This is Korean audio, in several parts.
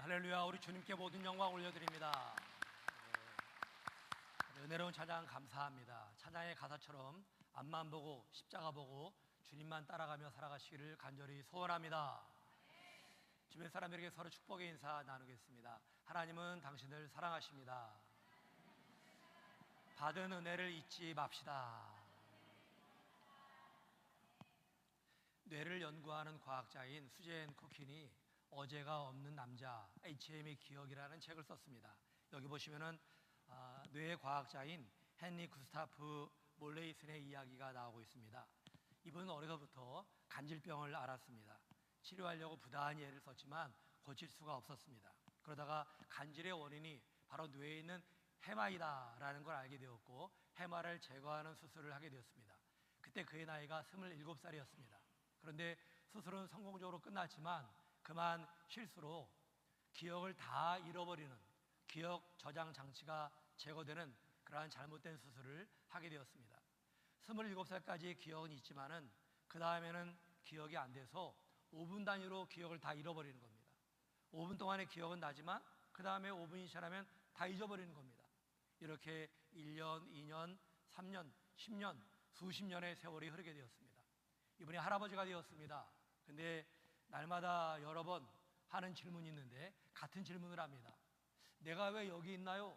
할렐루야. 우리 주님께 모든 영광 올려드립니다. 은혜로운 찬양 감사합니다. 찬양의 가사처럼 앞만 보고 십자가 보고 주님만 따라가며 살아가시기를 간절히 소원합니다. 주변 사람들에게 서로 축복의 인사 나누겠습니다. 하나님은 당신을 사랑하십니다. 받은 은혜를 잊지 맙시다. 뇌를 연구하는 과학자인 수젠 코킨이 어제가 없는 남자 HM의 기억이라는 책을 썼습니다. 여기 보시면은 뇌 과학자인 헨리 구스타프 몰레이슨의 이야기가 나오고 있습니다. 이분은 어려서부터 간질병을 앓았습니다. 치료하려고 부단히 애를 썼지만 고칠 수가 없었습니다. 그러다가 간질의 원인이 바로 뇌에 있는 해마이다라는 걸 알게 되었고 해마를 제거하는 수술을 하게 되었습니다. 그때 그의 나이가 27살이었습니다. 그런데 수술은 성공적으로 끝났지만 그만 실수로 기억을 다 잃어버리는 기억 저장 장치가 제거되는 그러한 잘못된 수술을 하게 되었습니다. 27살까지의 기억은 있지만은 그 다음에는 기억이 안 돼서 5분 단위로 기억을 다 잃어버리는 겁니다. 5분 동안의 기억은 나지만 그 다음에 5분이 지나면 다 잊어버리는 겁니다. 이렇게 1년, 2년, 3년, 10년, 수십 년의 세월이 흐르게 되었습니다. 이분이 할아버지가 되었습니다. 근데 날마다 여러 번 하는 질문이 있는데 같은 질문을 합니다. 내가 왜 여기 있나요?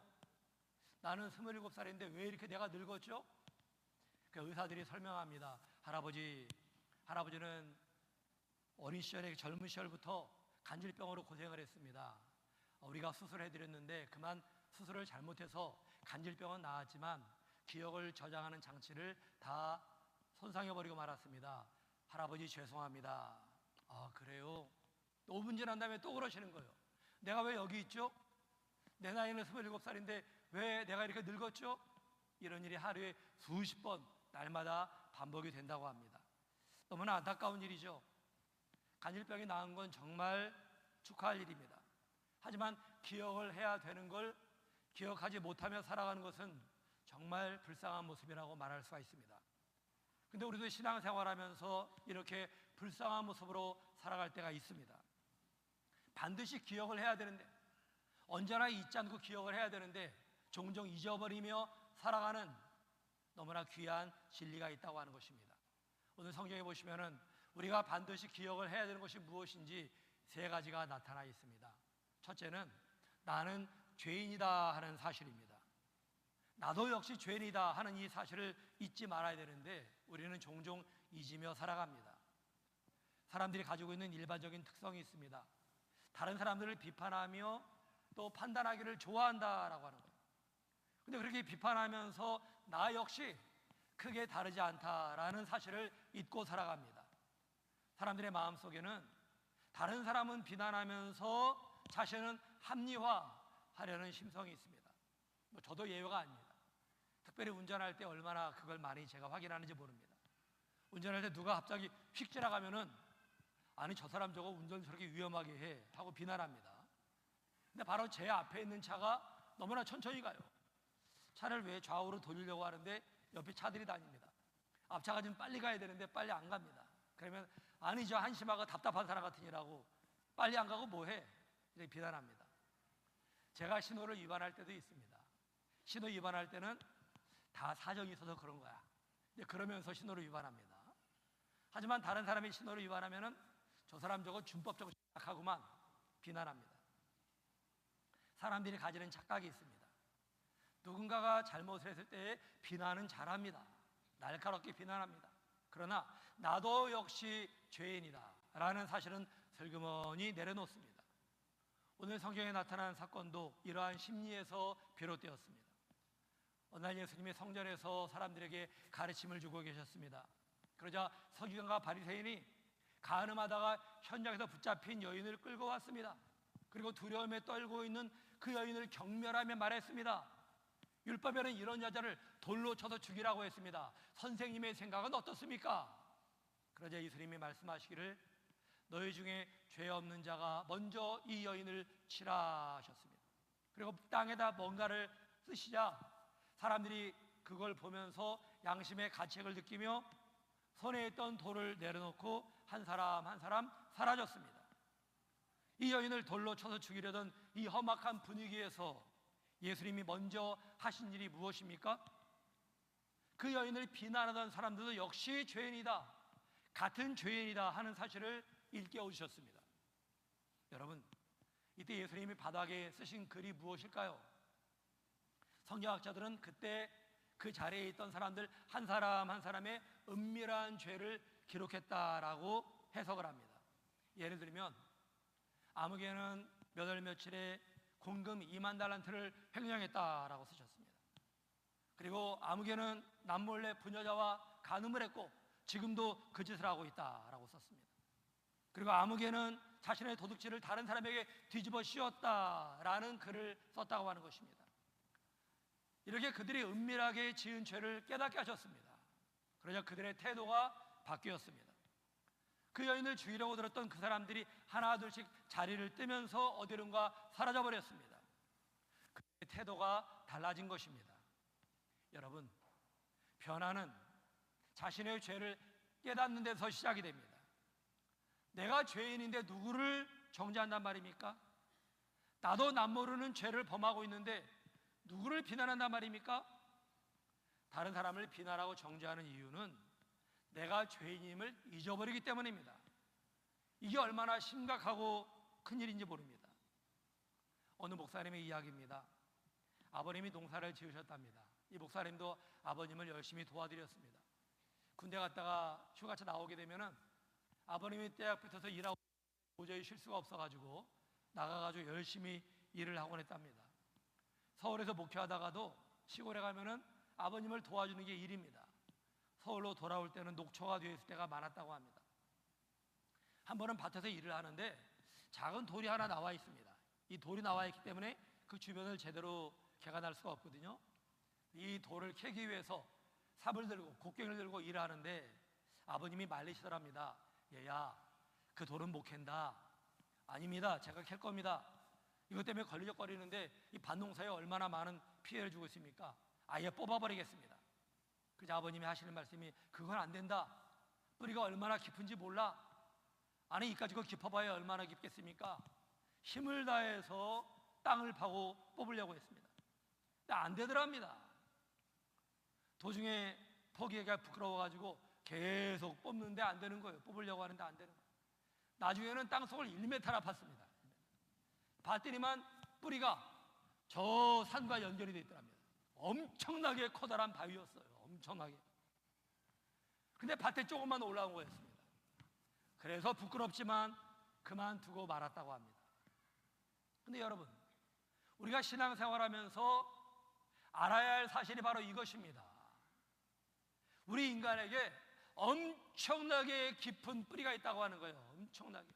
나는 27살인데 왜 이렇게 내가 늙었죠? 그 의사들이 설명합니다. 할아버지는 어린 시절에 젊은 시절부터 간질병으로 고생을 했습니다. 우리가 수술해드렸는데 그만 수술을 잘못해서 간질병은 나았지만 기억을 저장하는 장치를 다 손상해버리고 말았습니다. 할아버지 죄송합니다. 아, 그래요? 5분 지난 다음에 또 그러시는 거예요. 내가 왜 여기 있죠? 내 나이는 27살인데 왜 내가 이렇게 늙었죠? 이런 일이 하루에 수십 번 날마다 반복이 된다고 합니다. 너무나 안타까운 일이죠. 간질병이 나은 건 정말 축하할 일입니다. 하지만 기억을 해야 되는 걸 기억하지 못하며 살아가는 것은 정말 불쌍한 모습이라고 말할 수가 있습니다. 근데 우리도 신앙생활하면서 이렇게 불쌍한 모습으로 살아갈 때가 있습니다. 반드시 기억을 해야 되는데, 언제나 잊지 않고 기억을 해야 되는데 종종 잊어버리며 살아가는 너무나 귀한 진리가 있다고 하는 것입니다. 오늘 성경에 보시면은 우리가 반드시 기억을 해야 되는 것이 무엇인지 세 가지가 나타나 있습니다. 첫째는 나는 죄인이다 하는 사실입니다. 나도 역시 죄인이다 하는 이 사실을 잊지 말아야 되는데 우리는 종종 잊으며 살아갑니다. 사람들이 가지고 있는 일반적인 특성이 있습니다. 다른 사람들을 비판하며 또 판단하기를 좋아한다라고 하는 거예요. 근데 그렇게 비판하면서 나 역시 크게 다르지 않다라는 사실을 잊고 살아갑니다. 사람들의 마음속에는 다른 사람은 비난하면서 자신은 합리화하려는 심성이 있습니다. 저도 예외가 아닙니다. 특별히 운전할 때 얼마나 그걸 많이 제가 확인하는지 모릅니다. 운전할 때 누가 갑자기 휙 지나가면은 아니 저 사람 저거 운전 저렇게 위험하게 해 하고 비난합니다. 근데 바로 제 앞에 있는 차가 너무나 천천히 가요. 차를 왜 좌우로 돌리려고 하는데 옆에 차들이 다닙니다. 앞차가 좀 빨리 가야 되는데 빨리 안 갑니다. 그러면 아니 저 한심하고 답답한 사람 같으니라고 빨리 안 가고 뭐해? 이렇게 비난합니다. 제가 신호를 위반할 때도 있습니다. 신호 위반할 때는 다 사정이 있어서 그런 거야. 그러면서 신호를 위반합니다. 하지만 다른 사람이 신호를 위반하면은 저 사람 저거 준법적으로 착하구만 비난합니다. 사람들이 가지는 착각이 있습니다. 누군가가 잘못을 했을 때 비난은 잘합니다. 날카롭게 비난합니다. 그러나 나도 역시 죄인이다 라는 사실은 슬그머니 내려놓습니다. 오늘 성경에 나타난 사건도 이러한 심리에서 비롯되었습니다. 어느 날 예수님이 성전에서 사람들에게 가르침을 주고 계셨습니다. 그러자 서기관과 바리새인이 간음하다가 현장에서 붙잡힌 여인을 끌고 왔습니다. 그리고 두려움에 떨고 있는 그 여인을 경멸하며 말했습니다. 율법에는 이런 여자를 돌로 쳐서 죽이라고 했습니다. 선생님의 생각은 어떻습니까? 그러자 예수님이 말씀하시기를 너희 중에 죄 없는 자가 먼저 이 여인을 치라 하셨습니다. 그리고 땅에다 뭔가를 쓰시자 사람들이 그걸 보면서 양심의 가책을 느끼며 손에 있던 돌을 내려놓고 한 사람 한 사람 사라졌습니다. 이 여인을 돌로 쳐서 죽이려던 이 험악한 분위기에서 예수님이 먼저 하신 일이 무엇입니까? 그 여인을 비난하던 사람들도 역시 죄인이다, 같은 죄인이다 하는 사실을 일깨워주셨습니다. 여러분, 이때 예수님이 바닥에 쓰신 글이 무엇일까요? 성경학자들은 그때 그 자리에 있던 사람들 한 사람 한 사람의 은밀한 죄를 기록했다라고 해석을 합니다. 예를 들면 아무개는 몇 월 며칠에 공금 2만 달란트를 횡령했다라고 쓰셨습니다. 그리고 아무개는 남몰래 부녀자와 간음을 했고 지금도 그 짓을 하고 있다라고 썼습니다. 그리고 아무개는 자신의 도둑질을 다른 사람에게 뒤집어 씌웠다라는 글을 썼다고 하는 것입니다. 이렇게 그들이 은밀하게 지은 죄를 깨닫게 하셨습니다. 그러자 그들의 태도가 바뀌었습니다. 그 여인을 죽이려고 들었던 그 사람들이 하나 둘씩 자리를 뜨면서 어디론가 사라져버렸습니다. 그들의 태도가 달라진 것입니다. 여러분, 변화는 자신의 죄를 깨닫는 데서 시작이 됩니다. 내가 죄인인데 누구를 정죄한단 말입니까? 나도 남 모르는 죄를 범하고 있는데 누구를 비난한단 말입니까? 다른 사람을 비난하고 정죄하는 이유는 내가 죄인임을 잊어버리기 때문입니다. 이게 얼마나 심각하고 큰일인지 모릅니다. 어느 목사님의 이야기입니다. 아버님이 농사를 지으셨답니다. 이 목사님도 아버님을 열심히 도와드렸습니다. 군대 갔다가 휴가차 나오게 되면은 아버님이 떼약 붙어서 일하고 도저히 쉴 수가 없어가지고 나가가지고 열심히 일을 하곤 했답니다. 서울에서 목회하다가도 시골에 가면은 아버님을 도와주는 게 일입니다. 서울로 돌아올 때는 녹초가 되어 있을 때가 많았다고 합니다. 한 번은 밭에서 일을 하는데 작은 돌이 하나 나와 있습니다. 이 돌이 나와 있기 때문에 그 주변을 제대로 개간할 수가 없거든요. 이 돌을 캐기 위해서 삽을 들고 곡괭이를 들고 일을 하는데 아버님이 말리시더랍니다. 얘야, 그 돌은 못 캔다. 아닙니다, 제가 캘 겁니다. 이것 때문에 걸리적거리는데 이 밭농사에 얼마나 많은 피해를 주고 있습니까? 아예 뽑아버리겠습니다. 그래서 아버님이 하시는 말씀이 그건 안 된다. 뿌리가 얼마나 깊은지 몰라. 아니 이까지고 깊어봐야 얼마나 깊겠습니까? 힘을 다해서 땅을 파고 뽑으려고 했습니다. 근데 안 되더랍니다. 도중에 포기하기가 부끄러워가지고 계속 뽑는데 안 되는 거예요. 뽑으려고 하는데 안 되는 거예요. 나중에는 땅속을 1m나 팠습니다. 봤더니만 뿌리가 저 산과 연결이 되어 있더랍니다. 엄청나게 커다란 바위였어요. 엄청나게. 근데 밭에 조금만 올라온 거였습니다. 그래서 부끄럽지만 그만두고 말았다고 합니다. 근데 여러분, 우리가 신앙생활하면서 알아야 할 사실이 바로 이것입니다. 우리 인간에게 엄청나게 깊은 뿌리가 있다고 하는 거예요. 엄청나게.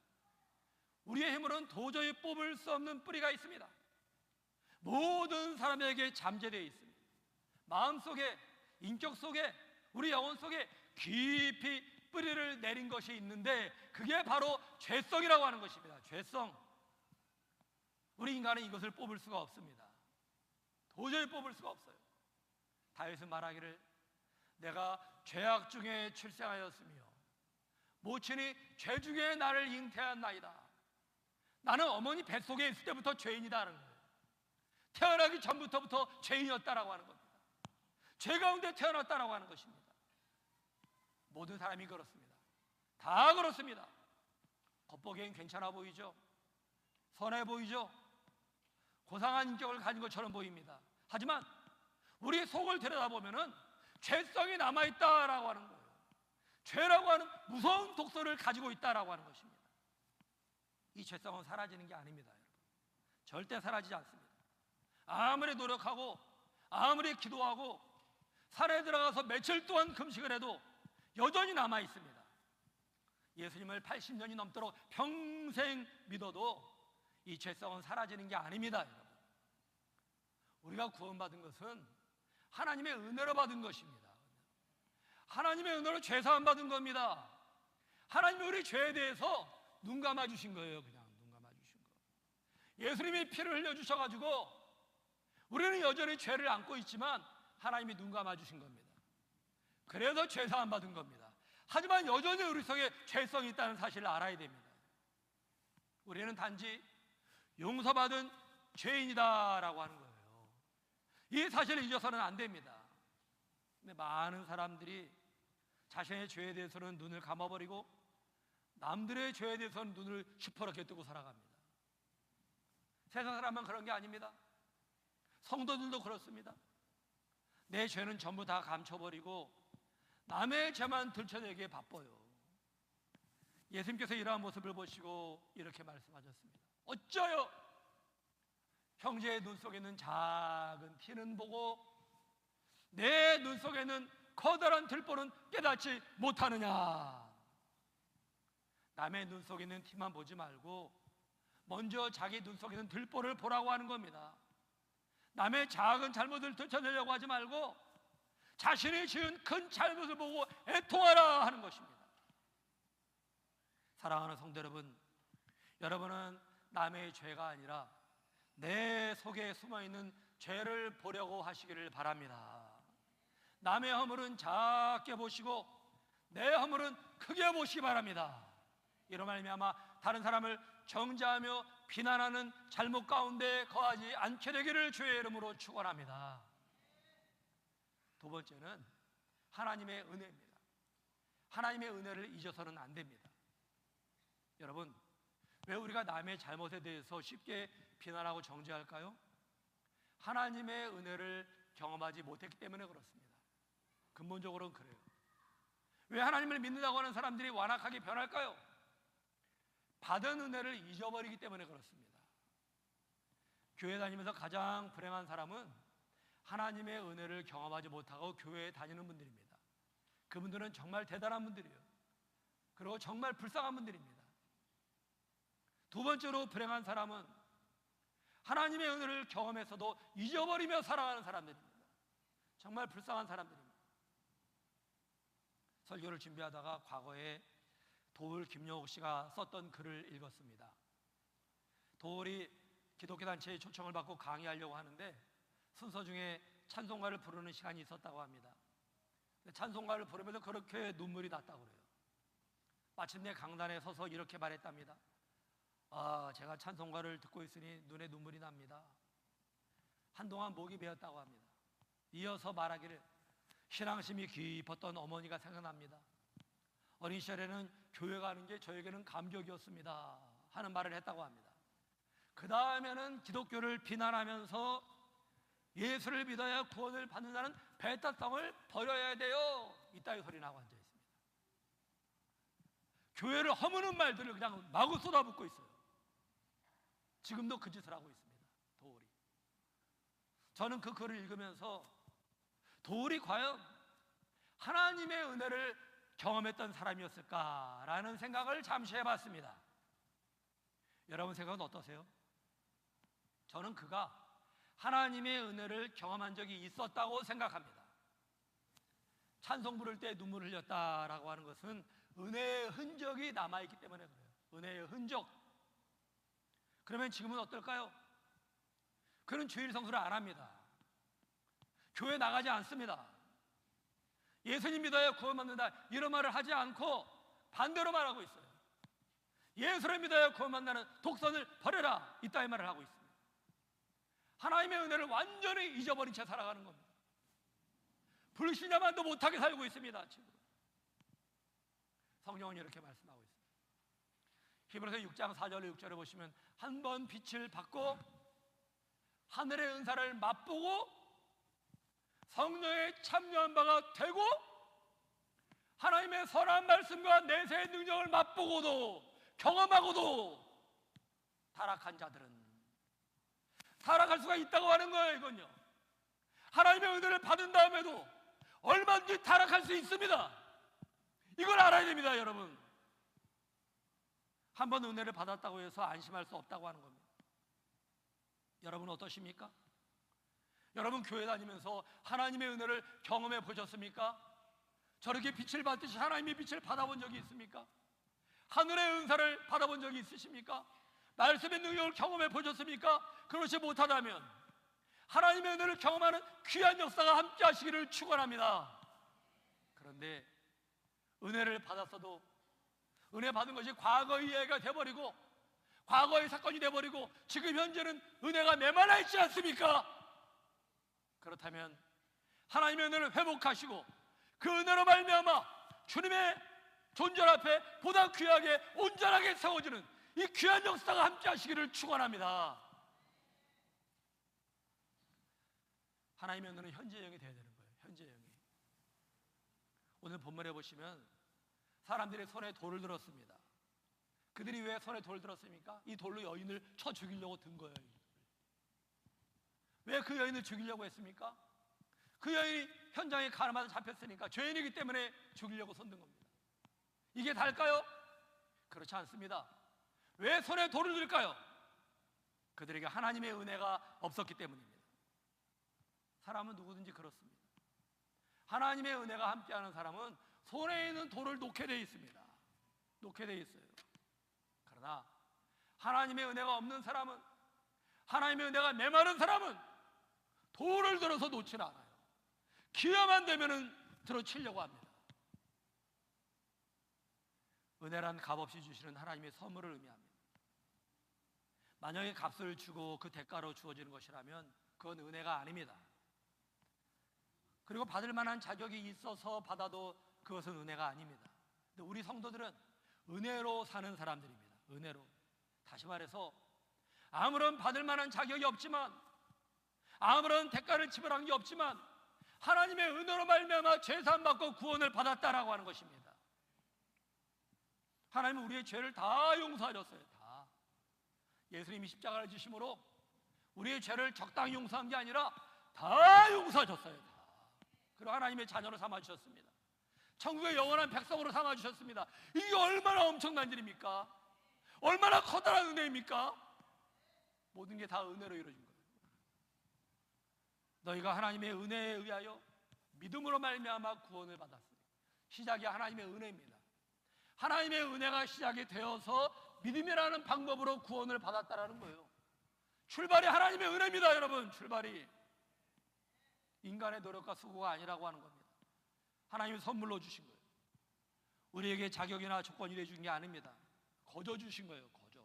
우리의 힘으로는 도저히 뽑을 수 없는 뿌리가 있습니다. 모든 사람에게 잠재되어 있습니다. 마음속에, 인격 속에, 우리 영혼 속에 깊이 뿌리를 내린 것이 있는데 그게 바로 죄성이라고 하는 것입니다. 죄성. 우리 인간은 이것을 뽑을 수가 없습니다. 도저히 뽑을 수가 없어요. 다윗은 말하기를 내가 죄악 중에 출생하였으며 모친이 죄 중에 나를 잉태한나이다. 나는 어머니 뱃속에 있을 때부터 죄인이다라는 거예요. 태어나기 전부터 죄인이었다라고 하는 겁니다. 죄 가운데 태어났다라고 하는 것입니다. 모든 사람이 그렇습니다. 다 그렇습니다. 겉보기엔 괜찮아 보이죠? 선해 보이죠? 고상한 인격을 가진 것처럼 보입니다. 하지만 우리 속을 들여다보면은 죄성이 남아있다라고 하는 거예요. 죄라고 하는 무서운 독소를 가지고 있다라고 하는 것입니다. 이 죄성은 사라지는 게 아닙니다, 여러분. 절대 사라지지 않습니다. 아무리 노력하고 아무리 기도하고 산에 들어가서 며칠 동안 금식을 해도 여전히 남아 있습니다. 예수님을 80년이 넘도록 평생 믿어도 이 죄성은 사라지는 게 아닙니다, 여러분. 우리가 구원받은 것은 하나님의 은혜로 받은 것입니다. 하나님의 은혜로 죄사함 받은 겁니다. 하나님이 우리 죄에 대해서 눈 감아 주신 거예요. 그냥 눈 감아 주신 거. 예수님이 피를 흘려 주셔가지고 우리는 여전히 죄를 안고 있지만 하나님이 눈 감아 주신 겁니다. 그래서 죄사함 받은 겁니다. 하지만 여전히 우리 속에 죄성이 있다는 사실을 알아야 됩니다. 우리는 단지 용서받은 죄인이다라고 하는 거예요. 이 사실을 잊어서는 안 됩니다. 근데 많은 사람들이 자신의 죄에 대해서는 눈을 감아버리고 남들의 죄에 대해서는 눈을 시퍼렇게 뜨고 살아갑니다. 세상 사람만 그런 게 아닙니다. 성도들도 그렇습니다. 내 죄는 전부 다 감춰버리고 남의 죄만 들춰내기에 바빠요. 예수님께서 이러한 모습을 보시고 이렇게 말씀하셨습니다. 어쩌요? 형제의 눈 속에 있는 작은 티는 보고 내 눈 속에 있는 커다란 들보는 깨닫지 못하느냐. 남의 눈 속에 있는 티만 보지 말고 먼저 자기 눈 속에 있는 들보를 보라고 하는 겁니다. 남의 작은 잘못을 들춰내려고 하지 말고 자신이 지은 큰 잘못을 보고 애통하라 하는 것입니다. 사랑하는 성도 여러분, 여러분은 남의 죄가 아니라 내 속에 숨어있는 죄를 보려고 하시기를 바랍니다. 남의 허물은 작게 보시고 내 허물은 크게 보시기 바랍니다. 이런 말미암아 다른 사람을 정죄하며 비난하는 잘못 가운데 거하지 않게 되기를 주의 이름으로 축원합니다. 두 번째는 하나님의 은혜입니다. 하나님의 은혜를 잊어서는 안 됩니다. 여러분, 왜 우리가 남의 잘못에 대해서 쉽게 비난하고 정죄할까요? 하나님의 은혜를 경험하지 못했기 때문에 그렇습니다. 근본적으로는 그래요. 왜 하나님을 믿는다고 하는 사람들이 완악하게 변할까요? 받은 은혜를 잊어버리기 때문에 그렇습니다. 교회 다니면서 가장 불행한 사람은 하나님의 은혜를 경험하지 못하고 교회에 다니는 분들입니다. 그분들은 정말 대단한 분들이에요. 그리고 정말 불쌍한 분들입니다. 두 번째로 불행한 사람은 하나님의 은혜를 경험해서도 잊어버리며 살아가는 사람들입니다. 정말 불쌍한 사람들입니다. 설교를 준비하다가 과거에 도울 김용옥 씨가 썼던 글을 읽었습니다. 도울이 기독교 단체에 초청을 받고 강의하려고 하는데 순서 중에 찬송가를 부르는 시간이 있었다고 합니다. 찬송가를 부르면서 그렇게 눈물이 났다고 그래요. 마침내 강단에 서서 이렇게 말했답니다. 제가 찬송가를 듣고 있으니 눈에 눈물이 납니다. 한동안 목이 베었다고 합니다. 이어서 말하기를 신앙심이 깊었던 어머니가 생각납니다. 어린 시절에는 교회 가는 게 저에게는 감격이었습니다 하는 말을 했다고 합니다. 그 다음에는 기독교를 비난하면서 예수를 믿어야 구원을 받는다는 배타성을 버려야 돼요, 이따위 소리 나고 앉아 있습니다. 교회를 허무는 말들을 그냥 마구 쏟아붓고 있어요. 지금도 그 짓을 하고 있습니다. 도울이. 저는 그 글을 읽으면서 도울이 과연 하나님의 은혜를 경험했던 사람이었을까라는 생각을 잠시 해봤습니다. 여러분 생각은 어떠세요? 저는 그가 하나님의 은혜를 경험한 적이 있었다고 생각합니다. 찬송 부를 때 눈물을 흘렸다라고 하는 것은 은혜의 흔적이 남아있기 때문에 그래요. 은혜의 흔적. 그러면 지금은 어떨까요? 그는 주일 성수를 안 합니다. 교회 나가지 않습니다. 예수님 믿어야 구원받는다 이런 말을 하지 않고 반대로 말하고 있어요. 예수를 믿어야 구원받는다는 독선을 버려라 이따위 말을 하고 있습니다. 하나님의 은혜를 완전히 잊어버린 채 살아가는 겁니다. 불신자만도 못하게 살고 있습니다. 지금 성경은 이렇게 말씀하고 있습니다. 히브리서 6장 4절 6절에 보시면 한 번 빛을 받고 하늘의 은사를 맛보고 성령에 참여한 바가 되고 하나님의 선한 말씀과 내세의 능력을 맛보고도 경험하고도 타락한 자들은 타락할 수가 있다고 하는 거예요. 이건요, 하나님의 은혜를 받은 다음에도 얼마든지 타락할 수 있습니다. 이걸 알아야 됩니다. 여러분, 한 번 은혜를 받았다고 해서 안심할 수 없다고 하는 겁니다. 여러분 어떠십니까? 여러분 교회 다니면서 하나님의 은혜를 경험해 보셨습니까? 저렇게 빛을 받듯이 하나님의 빛을 받아본 적이 있습니까? 하늘의 은사를 받아본 적이 있으십니까? 말씀의 능력을 경험해 보셨습니까? 그렇지 못하다면 하나님의 은혜를 경험하는 귀한 역사가 함께 하시기를 축원합니다. 그런데 은혜를 받았어도 은혜 받은 것이 과거의 이야기가 되어버리고 과거의 사건이 돼버리고 지금 현재는 은혜가 메말라 있지 않습니까? 그렇다면 하나님의 은혜를 회복하시고 그 은혜로 말미암아 주님의 존재 앞에 보다 귀하게 온전하게 세워지는 이 귀한 역사가 함께 하시기를 축원합니다. 하나님의 은혜는 현재형이 되어야 되는 거예요. 현재형이. 오늘 본문에 보시면 사람들이 손에 돌을 들었습니다. 그들이 왜 손에 돌을 들었습니까? 이 돌로 여인을 쳐 죽이려고 든 거예요. 왜 그 여인을 죽이려고 했습니까? 그 여인이 현장에 가늠하다 잡혔으니까 죄인이기 때문에 죽이려고 손든 겁니다. 이게 다일까요? 그렇지 않습니다. 왜 손에 돌을 들까요? 그들에게 하나님의 은혜가 없었기 때문입니다. 사람은 누구든지 그렇습니다. 하나님의 은혜가 함께하는 사람은 손에 있는 돌을 놓게 되어 있습니다. 놓게 되어 있어요. 그러나 하나님의 은혜가 없는 사람은, 하나님의 은혜가 메마른 사람은 돌을 들어서 놓지는 않아요. 기회만 되면은 들어치려고 합니다. 은혜란 값없이 주시는 하나님의 선물을 의미합니다. 만약에 값을 주고 그 대가로 주어지는 것이라면 그건 은혜가 아닙니다. 그리고 받을 만한 자격이 있어서 받아도 그것은 은혜가 아닙니다. 근데 우리 성도들은 은혜로 사는 사람들입니다. 은혜로. 다시 말해서 아무런 받을 만한 자격이 없지만, 아무런 대가를 지불한 게 없지만 하나님의 은혜로 말미암아 죄사함 받고 구원을 받았다라고 하는 것입니다. 하나님은 우리의 죄를 다 용서하셨어요. 다. 예수님이 십자가를 지심으로 우리의 죄를 적당히 용서한 게 아니라 다 용서하셨어요. 다. 그리고 하나님의 자녀로 삼아주셨습니다. 천국의 영원한 백성으로 삼아주셨습니다. 이게 얼마나 엄청난 일입니까? 얼마나 커다란 은혜입니까? 모든 게 다 은혜로 이루어진 거예요. 너희가 하나님의 은혜에 의하여 믿음으로 말미암아 구원을 받았습니다. 시작이 하나님의 은혜입니다. 하나님의 은혜가 시작이 되어서 믿음이라는 방법으로 구원을 받았다라는 거예요. 출발이 하나님의 은혜입니다, 여러분. 출발이 인간의 노력과 수고가 아니라고 하는 겁니다. 하나님이 선물로 주신 거예요. 우리에게 자격이나 조건이 내준 게 아닙니다. 거저 주신 거예요. 거저.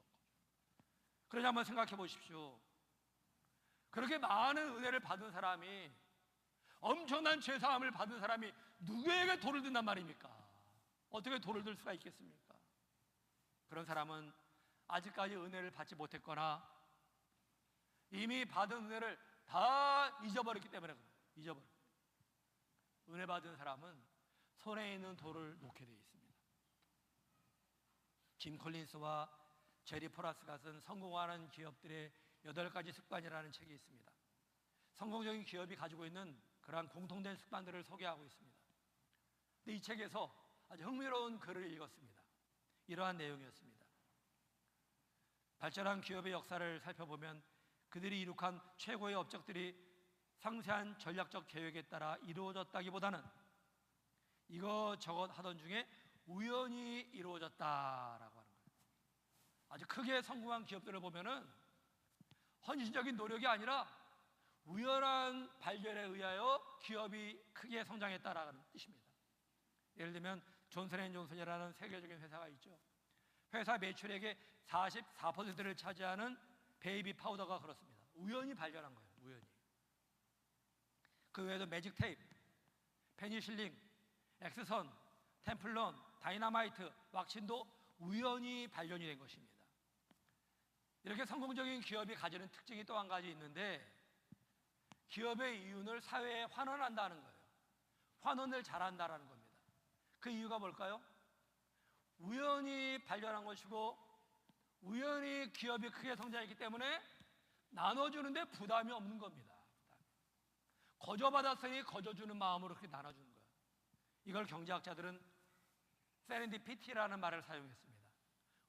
그러니 한번 생각해 보십시오. 그렇게 많은 은혜를 받은 사람이, 엄청난 죄사함을 받은 사람이 누구에게 돌을 든단 말입니까? 어떻게 돌을 들 수가 있겠습니까? 그런 사람은 아직까지 은혜를 받지 못했거나 이미 받은 은혜를 다 잊어버렸기 때문에 그래요. 잊어버려. 은혜 받은 사람은 손에 있는 돌을 놓게 되어 있습니다. 짐 콜린스와 제리 포라스가 쓴 성공하는 기업들의 8가지 습관이라는 책이 있습니다. 성공적인 기업이 가지고 있는 그러한 공통된 습관들을 소개하고 있습니다. 근데 이 책에서 아주 흥미로운 글을 읽었습니다. 이러한 내용이었습니다. 발전한 기업의 역사를 살펴보면 그들이 이룩한 최고의 업적들이 상세한 전략적 계획에 따라 이루어졌다기보다는 이것저것 하던 중에 우연히 이루어졌다라고 하는 거예요. 아주 크게 성공한 기업들을 보면은 헌신적인 노력이 아니라 우연한 발견에 의하여 기업이 크게 성장했다라는 뜻입니다. 예를 들면 존슨앤존슨이라는 세계적인 회사가 있죠. 회사 매출액의 44%를 차지하는 베이비 파우더가 그렇습니다. 우연히 발견한 거예요. 우연히. 그 외에도 매직 테이프, 페니실린, 엑스선, 템플론, 다이너마이트, 왁신도 우연히 발견이 된 것입니다. 이렇게 성공적인 기업이 가지는 특징이 또 한 가지 있는데, 기업의 이윤을 사회에 환원한다는 거예요. 환원을 잘한다는 겁니다. 그 이유가 뭘까요? 우연히 발견한 것이고 우연히 기업이 크게 성장했기 때문에 나눠주는데 부담이 없는 겁니다. 거저 받았으니 거저 주는 마음으로 그렇게 나눠주는 거예요. 이걸 경제학자들은 세렌디피티라는 말을 사용했습니다.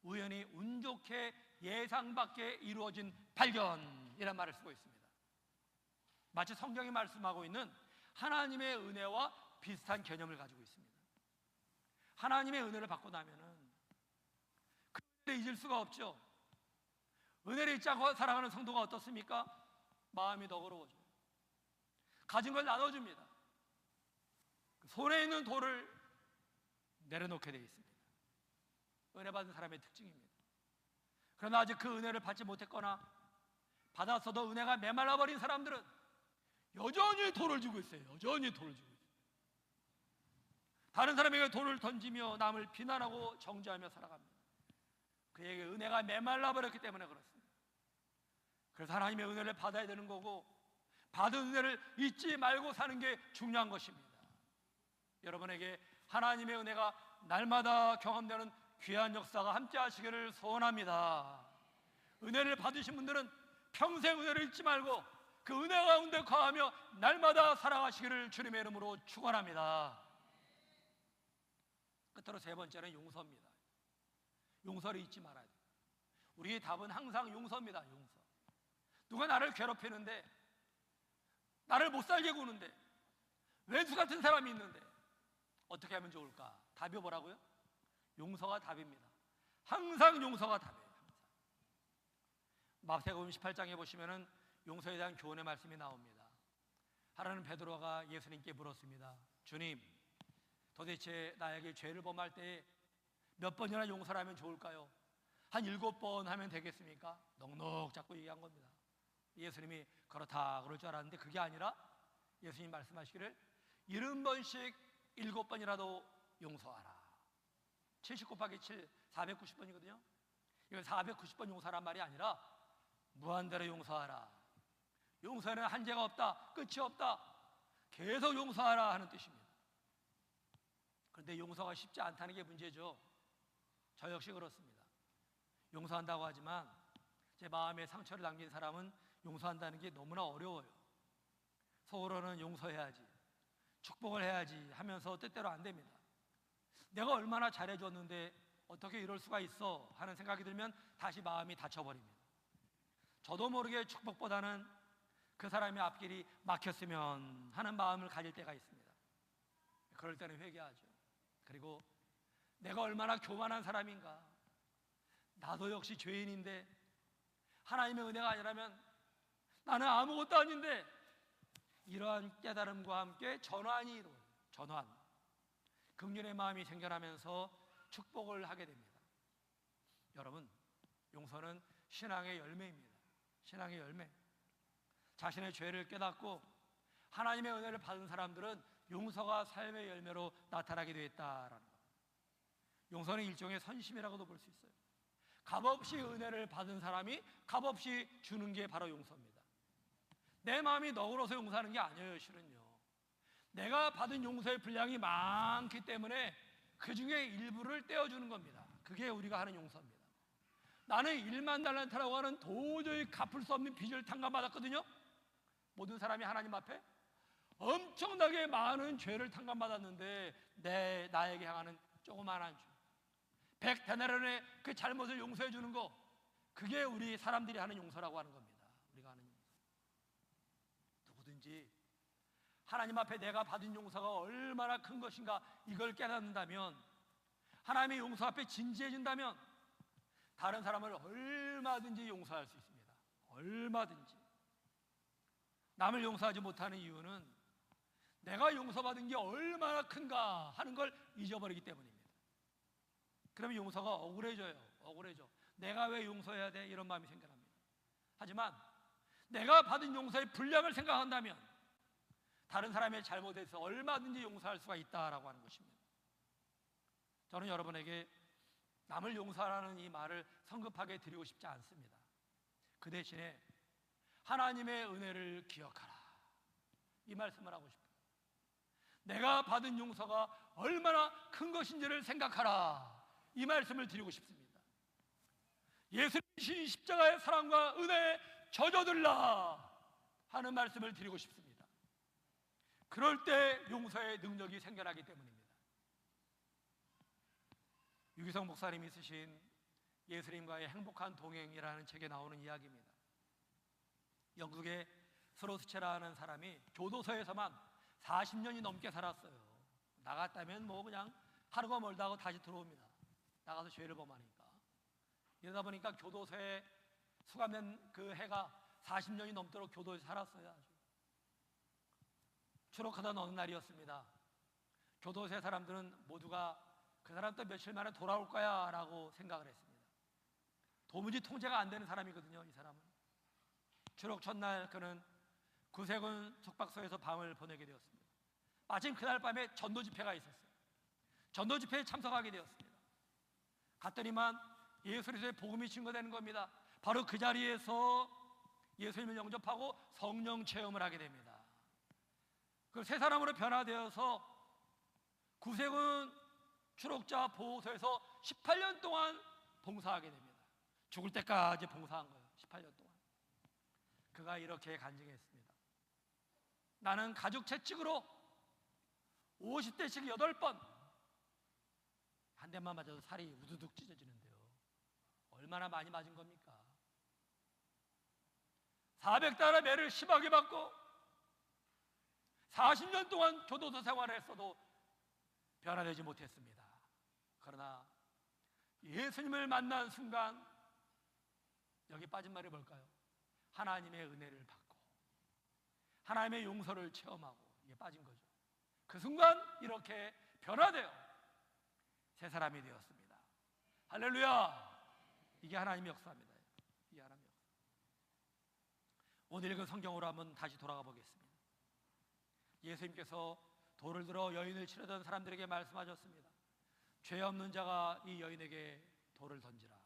우연히 운 좋게 예상 밖에 이루어진 발견이라는 말을 쓰고 있습니다. 마치 성경이 말씀하고 있는 하나님의 은혜와 비슷한 개념을 가지고 있습니다. 하나님의 은혜를 받고 나면은 그 은혜를 잊을 수가 없죠. 은혜를 잊지 않고 살아가는 성도가 어떻습니까? 마음이 너그러워져요. 가진 걸 나눠줍니다. 손에 있는 돌을 내려놓게 되어 있습니다. 은혜 받은 사람의 특징입니다. 그러나 아직 그 은혜를 받지 못했거나 받았어도 은혜가 메말라버린 사람들은 여전히 돌을 주고 있어요. 여전히 돌을 주고 있어요. 다른 사람에게 돌을 던지며 남을 비난하고 정죄하며 살아갑니다. 그에게 은혜가 메말라버렸기 때문에 그렇습니다. 그래서 하나님의 은혜를 받아야 되는 거고, 받은 은혜를 잊지 말고 사는 게 중요한 것입니다. 여러분에게 하나님의 은혜가 날마다 경험되는 귀한 역사가 함께 하시기를 소원합니다. 은혜를 받으신 분들은 평생 은혜를 잊지 말고 그 은혜 가운데 거하며 날마다 살아가시기를 주님의 이름으로 축원합니다. 끝으로 세 번째는 용서입니다. 용서를 잊지 말아야 돼요. 우리의 답은 항상 용서입니다. 용서. 누가 나를 괴롭히는데, 나를 못 살게 구는데, 왼수 같은 사람이 있는데 어떻게 하면 좋을까? 답이 뭐라고요? 용서가 답입니다. 항상 용서가 답이에요. 항상. 마태복음 18장에 보시면은 용서에 대한 교훈의 말씀이 나옵니다. 하나는 베드로가 예수님께 물었습니다. 주님, 도대체 나에게 죄를 범할 때 몇 번이나 용서를 하면 좋을까요? 한 7번 하면 되겠습니까? 넉넉 잡고 얘기한 겁니다. 예수님이 그렇다 그럴 줄 알았는데 그게 아니라 예수님 말씀하시기를 70번씩 7번이라도 용서하라. 70 곱하기 7, 490번이거든요. 이건 490번 용서란 말이 아니라 무한대로 용서하라. 용서에는 한계가 없다, 끝이 없다, 계속 용서하라 하는 뜻입니다. 그런데 용서가 쉽지 않다는 게 문제죠. 저 역시 그렇습니다. 용서한다고 하지만 제 마음에 상처를 남긴 사람은 용서한다는 게 너무나 어려워요. 속으로는 용서해야지, 축복을 해야지 하면서 뜻대로 안 됩니다. 내가 얼마나 잘해줬는데 어떻게 이럴 수가 있어 하는 생각이 들면 다시 마음이 닫혀버립니다. 저도 모르게 축복보다는 그 사람의 앞길이 막혔으면 하는 마음을 가질 때가 있습니다. 그럴 때는 회개하죠. 그리고 내가 얼마나 교만한 사람인가, 나도 역시 죄인인데 하나님의 은혜가 아니라면 나는 아무것도 아닌데, 이러한 깨달음과 함께 전환이 이루어져요. 전환, 긍휼의 마음이 생겨나면서 축복을 하게 됩니다. 여러분, 용서는 신앙의 열매입니다. 신앙의 열매. 자신의 죄를 깨닫고 하나님의 은혜를 받은 사람들은 용서가 삶의 열매로 나타나게 되어 있다라는 것. 용서는 일종의 선심이라고도 볼 수 있어요. 값없이 은혜를 받은 사람이 값없이 주는 게 바로 용서입니다. 내 마음이 너그러서 용서하는 게 아니에요. 실은요, 내가 받은 용서의 분량이 많기 때문에 그 중에 일부를 떼어주는 겁니다. 그게 우리가 하는 용서입니다. 나는 1만 달란트라고 하는 도저히 갚을 수 없는 빚을 탕감받았거든요. 모든 사람이 하나님 앞에 엄청나게 많은 죄를 탕감받았는데 나에게 향하는 조그마한 죄, 100데나리온의 그 잘못을 용서해 주는 거, 그게 우리 사람들이 하는 용서라고 하는 겁니다. 우리가 하는 용서. 누구든지 하나님 앞에 내가 받은 용서가 얼마나 큰 것인가 이걸 깨닫는다면, 하나님의 용서 앞에 진지해진다면 다른 사람을 얼마든지 용서할 수 있습니다. 얼마든지. 남을 용서하지 못하는 이유는 내가 용서받은 게 얼마나 큰가 하는 걸 잊어버리기 때문입니다. 그러면 용서가 억울해져요. 억울해져. 내가 왜 용서해야 돼? 이런 마음이 생겨납니다. 하지만 내가 받은 용서의 분량을 생각한다면 다른 사람의 잘못에 대해서 얼마든지 용서할 수가 있다라고 하는 것입니다. 저는 여러분에게 남을 용서하라는 이 말을 성급하게 드리고 싶지 않습니다. 그 대신에 하나님의 은혜를 기억하라, 이 말씀을 하고 싶어요. 내가 받은 용서가 얼마나 큰 것인지를 생각하라, 이 말씀을 드리고 싶습니다. 예수님이 십자가의 사랑과 은혜에 젖어들라 하는 말씀을 드리고 싶습니다. 그럴 때 용서의 능력이 생겨나기 때문입니다. 유기성 목사님이 쓰신 예수님과의 행복한 동행이라는 책에 나오는 이야기입니다. 영국의 스로스체라는 사람이 교도소에서만 40년이 넘게 살았어요. 나갔다면 뭐 그냥 하루가 멀다 하고 다시 들어옵니다. 나가서 죄를 범하니까. 이러다 보니까 교도소에 수감된 그 해가 40년이 넘도록 교도소에 살았어요. 아주 추록하던 어느 날이었습니다. 교도소의 사람들은 모두가 그 사람 또 며칠 만에 돌아올 거야 라고 생각을 했습니다. 도무지 통제가 안 되는 사람이거든요. 이 사람은 추록 첫날 그는 구세군 숙박소에서 밤을 보내게 되었습니다. 마침 그날 밤에 전도 집회가 있었어요. 전도 집회에 참석하게 되었습니다. 갔더니만 예수 그리스도의 복음이 증거되는 겁니다. 바로 그 자리에서 예수님을 영접하고 성령 체험을 하게 됩니다. 그 새 사람으로 변화되어서 구세군 추록자 보호소에서 18년 동안 봉사하게 됩니다. 죽을 때까지 봉사한 거예요. 18년 동안. 그가 이렇게 간증했습니다. 나는 가죽 채찍으로 50대씩 8번 한 대만 맞아도 살이 우두둑 찢어지는데요. 얼마나 많이 맞은 겁니까? 400달러 매를 심하게 받고 40년 동안 교도소 생활을 했어도 변화되지 못했습니다. 그러나 예수님을 만난 순간 여기 빠진 말이 뭘까요? 하나님의 은혜를 받고 하나님의 용서를 체험하고 이게 빠진 거죠. 그 순간 이렇게 변화되어 새 사람이 되었습니다. 할렐루야! 이게 하나님의 역사입니다. 이게 하나님의 역사. 오늘 읽은 성경으로 한번 다시 돌아가 보겠습니다. 예수님께서 돌을 들어 여인을 치려던 사람들에게 말씀하셨습니다. 죄 없는 자가 이 여인에게 돌을 던지라.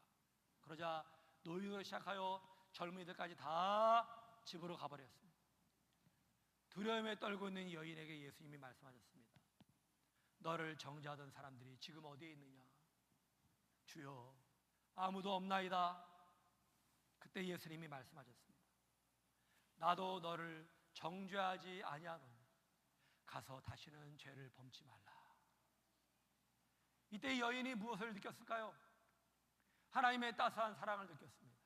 그러자 노인으로 시작하여 젊은이들까지 다 집으로 가버렸습니다. 두려움에 떨고 있는 이 여인에게 예수님이 말씀하셨습니다. 너를 정죄하던 사람들이 지금 어디에 있느냐? 주여 아무도 없나이다. 그때 예수님이 말씀하셨습니다. 나도 너를 정죄하지 아니하노니 가서 다시는 죄를 범치 말라. 이때 이 여인이 무엇을 느꼈을까요? 하나님의 따스한 사랑을 느꼈습니다.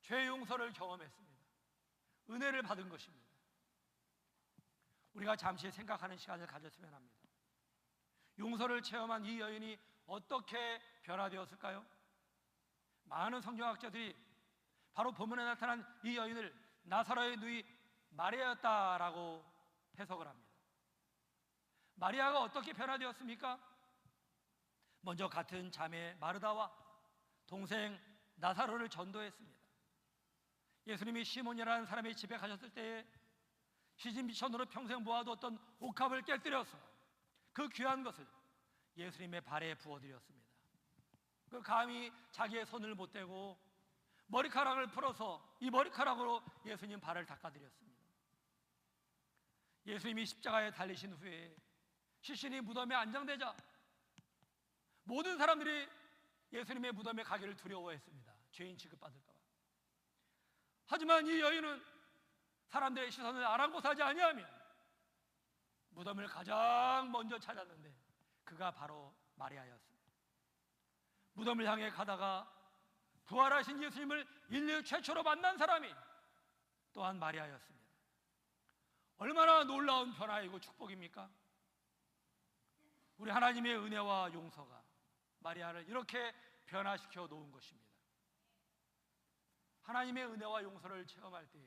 죄 용서를 경험했습니다. 은혜를 받은 것입니다. 우리가 잠시 생각하는 시간을 가졌으면 합니다. 용서를 체험한 이 여인이 어떻게 변화되었을까요? 많은 성경학자들이 바로 본문에 나타난 이 여인을 나사로의 누이 마리아였다라고 해석을 합니다. 마리아가 어떻게 변화되었습니까? 먼저 같은 자매 마르다와 동생 나사로를 전도했습니다. 예수님이 시몬이라는 사람의 집에 가셨을 때에 시집 미션으로 평생 모아두었던 옥합을 깨뜨려서 그 귀한 것을 예수님의 발에 부어드렸습니다. 그 감히 자기의 손을 못 대고 머리카락을 풀어서 이 머리카락으로 예수님 발을 닦아드렸습니다. 예수님이 십자가에 달리신 후에 시신이 무덤에 안장되자 모든 사람들이 예수님의 무덤에 가기를 두려워했습니다. 죄인 취급받을까 봐. 하지만 이 여인은 사람들의 시선을 아랑곳하지 아니하며 무덤을 가장 먼저 찾았는데 그가 바로 마리아였습니다. 무덤을 향해 가다가 부활하신 예수님을 인류 최초로 만난 사람이 또한 마리아였습니다. 얼마나 놀라운 변화이고 축복입니까? 우리 하나님의 은혜와 용서가 마리아를 이렇게 변화시켜 놓은 것입니다. 하나님의 은혜와 용서를 체험할 때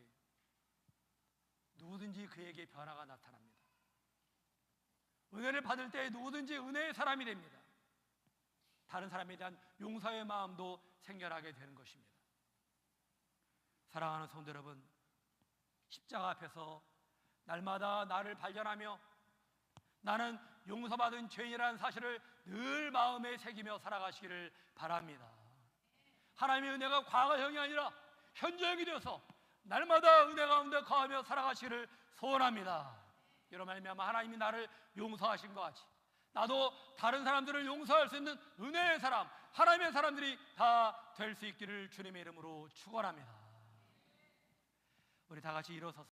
누구든지 그에게 변화가 나타납니다. 은혜를 받을 때 누구든지 은혜의 사람이 됩니다. 다른 사람에 대한 용서의 마음도 생겨나게 되는 것입니다. 사랑하는 성도 여러분, 십자가 앞에서 날마다 나를 발견하며 나는 용서받은 죄인이라는 사실을 늘 마음에 새기며 살아가시기를 바랍니다. 하나님의 은혜가 과거형이 아니라 현재형이 되어서 날마다 은혜 가운데 거하며 살아가시기를 소원합니다. 이런 말미암아 하나님이 나를 용서하신 것 같이 나도 다른 사람들을 용서할 수 있는 은혜의 사람, 하나님의 사람들이 다 될 수 있기를 주님의 이름으로 축원합니다. 우리 다 같이 일어서서